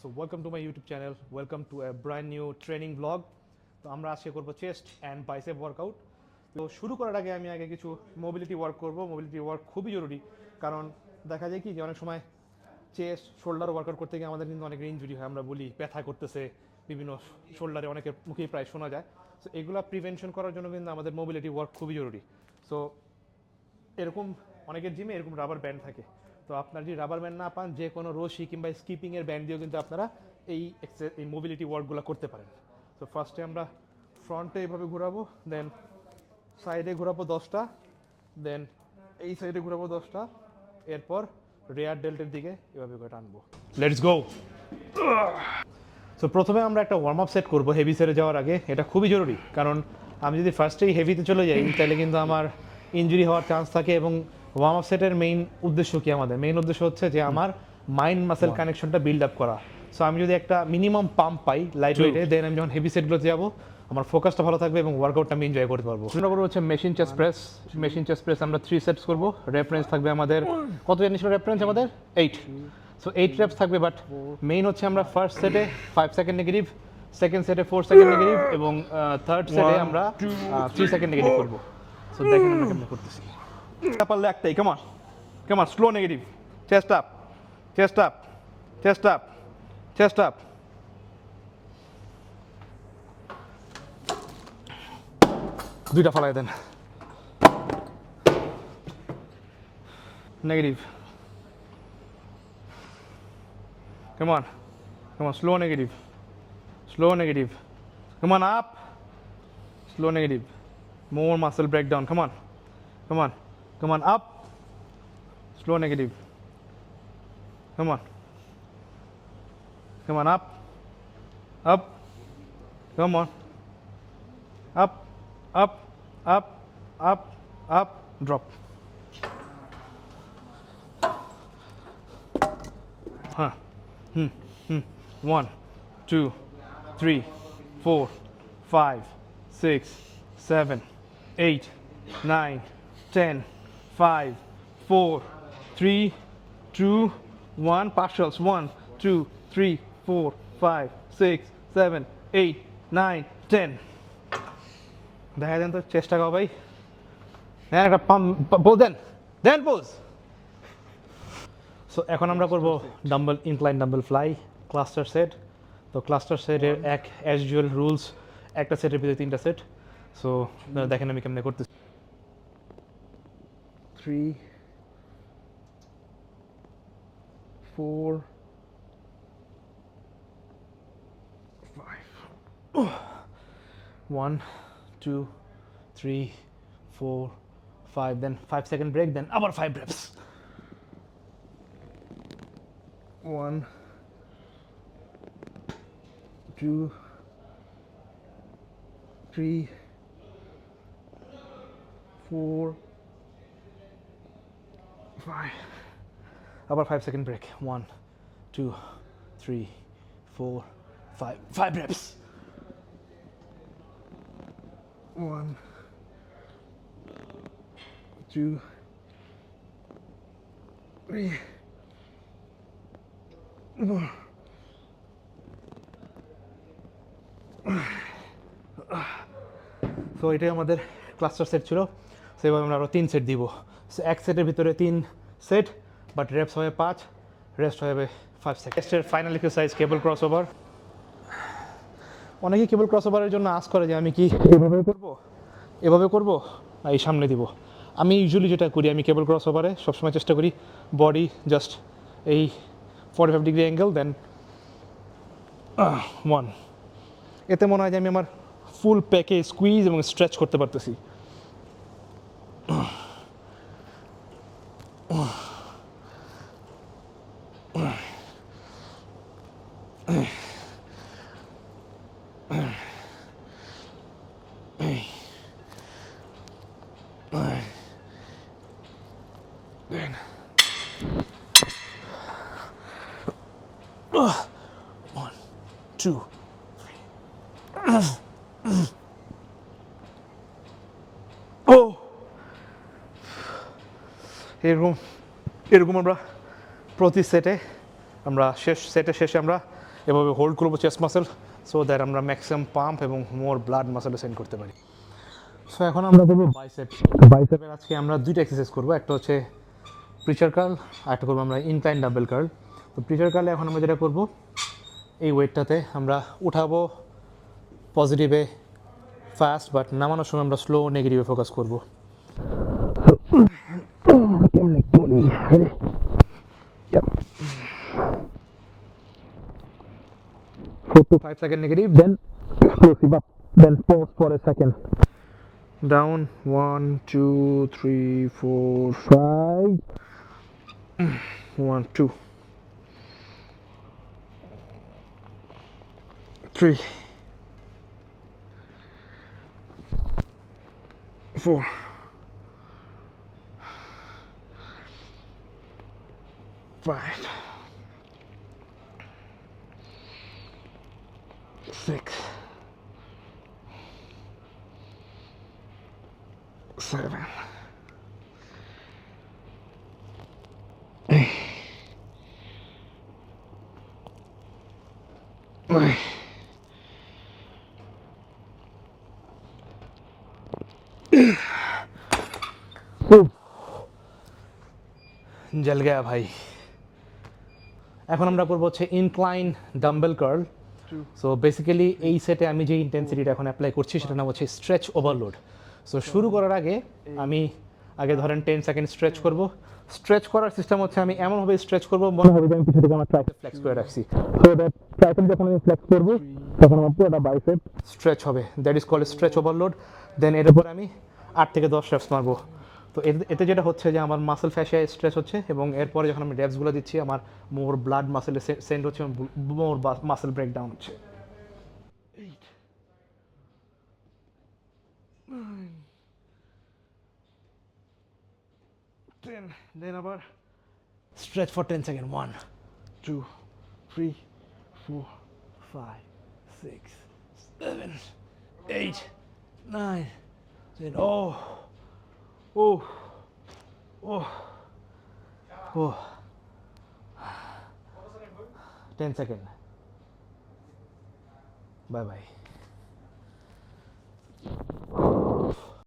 So welcome to my YouTube channel. Welcome to a brand new training vlog. তো আমরা আজকে করব chest and bicep workout. তো শুরু করার আগে আমি কিছু মোবিলিটি ওয়ার্ক করব। মোবিলিটি ওয়ার্ক খুবই জরুরি, কারণ দেখা যায় কি যে অনেক সময় চেস্ট শোল্ডার ওয়ার্কআউট করতে গিয়ে আমাদের কিন্তু অনেক ইনজুরি হয়। আমরা বলি ব্যথা করতেছে, বিভিন্ন শোল্ডারে অনেকের মুখেই প্রায় শোনা যায়। সো এগুলো প্রিভেনশন করার জন্য কিন্তু আমাদের মোবিলিটি ওয়ার্ক খুবই জরুরি। সো এরকম অনেকের জিমে এরকম রাবার ব্যান্ড থাকে। তো আপনার যদি রাবার ব্যান্ড না পান, যে কোনো রশি কিংবা স্কিপিংয়ের ব্যান্ড দিয়েও কিন্তু আপনারা এই মোবিলিটি ওয়ার্কগুলো করতে পারেন। তো ফার্স্টে আমরা ফ্রন্টে এইভাবে ঘোরাবো, দেন সাইডে ঘোরাবো 10টা, দেন এই সাইডে ঘোরাবো 10টা, এরপর রেয়ার ডেল্টের দিকে এভাবে করে টানবো। Let's go. সো প্রথমে আমরা একটা ওয়ার্ম আপ সেট করবো হেভি সেটে যাওয়ার আগে। এটা খুবই জরুরি, কারণ আমি যদি ফার্স্টেই হেভিতে চলে যাই তাহলে কিন্তু আমার ইনজুরি হওয়ার চান্স থাকে। এবং ওয়ার্ম আপ সেটের মেইন উদ্দেশ্য কি? আমাদের মেইন উদ্দেশ্য হচ্ছে যে আমার মাইন্ড মাসেল কানেকশনটা বিল্ড আপ করা। সো আমি যদি একটা মিনিমাম পাম্প পাই লাইট ওয়েটে, দেন আমি যখন হেভি সেটগুলোতে যাবো আমার ফোকাসটা ভালো থাকবে এবং ওয়ার্কআউটটা আমি এনজয় করতে পারবো। শুরু করবো হচ্ছে machine chest press. Machine chest press আমরা 3 সেটস করবো। রেফারেন্স থাকবে আমাদের কত জানি ছিল? রেফারেন্স আমাদের 8। সো 8 রেপস থাকবে, বাট মেইন হচ্ছে আমরা ফার্স্ট সেটে 5 সেকেন্ড নেগেটিভ, সেকেন্ড সেটে 4 সেকেন্ড নেগেটিভ এবং থার্ড সেটে আমরা 3 সেকেন্ড নেগেটিভ করবো। সো দেখেন আমরা কেমন করতেছি। পারলে একটাই, কেমন কেমন slow negative, chest up, chest up, chest up, chest up. দুইটা ফালাই দেন। Negative, come on, come on, slow negative, slow negative, come on, up, slow negative, more muscle breakdown, come on, come on, come on, up, slow negative, come on, come on, up, up, come on, up, up, up, up, up, drop. Huh. 1, 2, 3, 4, 5, 6, 7, 8, 9, 10, 5, 4, 3, 2, 1. Partials. 1, 2, 3, 4, 5, 6, 7, 8, 9, 10. দেখা দেন তো চেষ্টা করো ভাই। হ্যাঁ, একটা pose দেন, দেন pose. So এখন আমরা করব dumbbell incline dumbbell fly cluster set. তো ক্লাস্টার সেটের অ্যাজ ইউজুয়াল রুলস, একটা সেটের ভিতরে 3টা সেট। সো দেখেন আমি কেমনে করতেছি। 3, 4, 5, 1, 2, 3, 4, 5, then 5 second break, then আবার 5 reps. 1, 2, 3, 4, 5. আবার 5 second break. 1, 2, 3, 4, 5. 5 reps. 1, 2, 3, 4. সো এটাই আমাদের ক্লাস্টার সেট ছিল। সো এবার আমরা আরও 3 সেট দিব। সো এক সেটের ভিতরে 3 সেট, বাট রেপস হবে 5, রেস্ট হবে 5 সেকেন্ড। রেস্টের ফাইনাল এক্সারসাইজ কেবল ক্রস ওভার। অনেকেই কেবল ক্রস ওভারের জন্য আস করে যে আমি কি এভাবে করব, এভাবে করব, না এই সামনে দিব। আমি ইউজুয়ালি যেটা করি, আমি কেবল ক্রস ওভারে সবসময় চেষ্টা করি বডি জাস্ট এই 45 ডিগ্রি অ্যাঙ্গেল, দেন 1। এতে মনে হয় যে আমি আমার ফুল প্যাকে স্কুইজ এবং স্ট্রেচ করতে পারতেছি। One, 2, 3. ও এরকম এরকম আমরা প্রতি সেটে আমরা শেষে আমরা এভাবে হোল্ড করবো চেস্ট মাসেল, সো দ্যাট আমরা ম্যাক্সিমাম পাম্প এবং মোর ব্লাড মাসেলে সেন্ড করতে পারি। সো এখন আমরা করবো বাইসেপ। বাইসেপের আজকে আমরা দুইটা এক্সারসাইজ করবো, একটা হচ্ছে প্রিচার কার্ল, আর একটা করবো আমরা ইনক্লাইন ডাম্বেল কার্ল। তো প্রিচার কার্লে এখন আমরা যেটা করবো, এই ওয়েটটাতে আমরা উঠাবো পজিটিভে ফাস্ট, বাট নামানোর সময় আমরা স্লো নেগেটিভে ফোকাস করবো। Yep. 4 to 5 second negative, then explosive up, then pause for a second. Down 1 2 3 4 5 1 2 3 4 5 6 7 8 9 जल गया भाई। এখন আমরা করবো হচ্ছে incline dumbbell curl. So basically এই সেটে আমি যে ইন্টেন্সিটিটা এখন অ্যাপ্লাই করছি সেটা নাম হচ্ছে স্ট্রেচ ওভারলোড। সো শুরু করার আগে আমি ধরেন 10 সেকেন্ড স্ট্রেচ করব। স্ট্রেচ করার সিস্টেম হচ্ছে আমি এমনভাবে স্ট্রেচ করব মনে হবে যে আমি পিছনে থেকে আমার ট্রাইসেপ ফ্লেক্স করে রাখছি। সো দ্যাট ট্রাইসেপ যখন আমি ফ্লেক্স করব তখন আমার পুরোটা বাইসেপ স্ট্রেচ হবে, that is called stretch overload. Then এর উপর আমি 8 থেকে 10 রেপস মারবো। তো এতে যেটা হচ্ছে যে আমার মাসেল ফ্যাশিয়া স্ট্রেচ হচ্ছে, এবং এরপরে যখন আমি রেপসগুলো দিচ্ছি আমার মোর ব্লাড মাসেলে সেন্ড হচ্ছে, মোর মাসেল ব্রেকডাউন হচ্ছে। 8 9 10, দেন আবার stretch for 10 seconds, 1 2 3 4 5 6 7 8 9 10. Oh oh oh oh 10 seconds. Bye bye.